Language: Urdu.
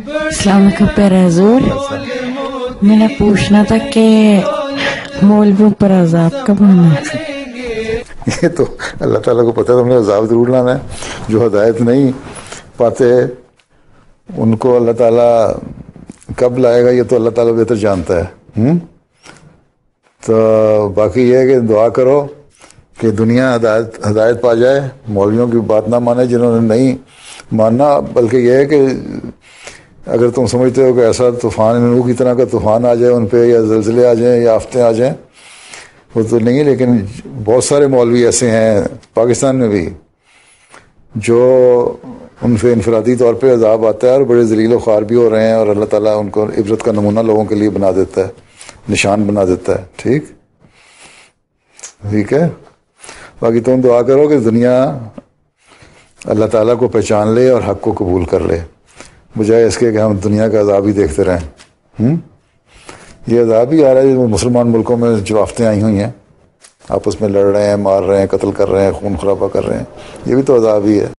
السلام علیکم پیارے حضور، میں نے پوچھنا تھا کہ مولویوں پر عذاب کب ہونا ہے؟ یہ تو اللہ تعالیٰ کو پتہ ہے، تم نے عذاب ضرور لانا ہے۔ جو ہدایت نہیں پاتے ان کو اللہ تعالیٰ کب لائے گا یہ تو اللہ تعالیٰ بہتر جانتا ہے۔ تو باقی یہ ہے کہ دعا کرو کہ دنیا ہدایت پا جائے، مولویوں کی بات نہ مانے جنہوں نے نہیں ماننا، بلکہ یہ ہے کہ اگر تم سمجھتے ہو کہ ایسا طوفان نوح کی طرح کا طوفان آ جائے ان پہ، یا زلزلے آ جائیں یا آفتیں آ جائیں، وہ تو نہیں، لیکن بہت سارے مولوی ایسے ہیں پاکستان میں بھی جو ان پہ انفرادی طور پہ عذاب آتا ہے اور بڑے ذلیل و خوار بھی ہو رہے ہیں، اور اللہ تعالیٰ ان کو عبرت کا نمونہ لوگوں کے لیے بنا دیتا ہے، نشان بنا دیتا ہے۔ ٹھیک ہے، باقی تم دعا کرو کہ دنیا اللہ تعالیٰ کو پہچان لے اور حق کو قبول کر لے، بجائے اس کے کہ ہم دنیا کا عذاب ہی دیکھتے رہیں۔ یہ عذاب ہی آ رہا ہے جو مسلمان ملکوں میں جو آفتیں آئی ہوئی ہیں، آپس میں لڑ رہے ہیں، مار رہے ہیں، قتل کر رہے ہیں، خون خرابہ کر رہے ہیں، یہ بھی تو عذاب ہی ہے۔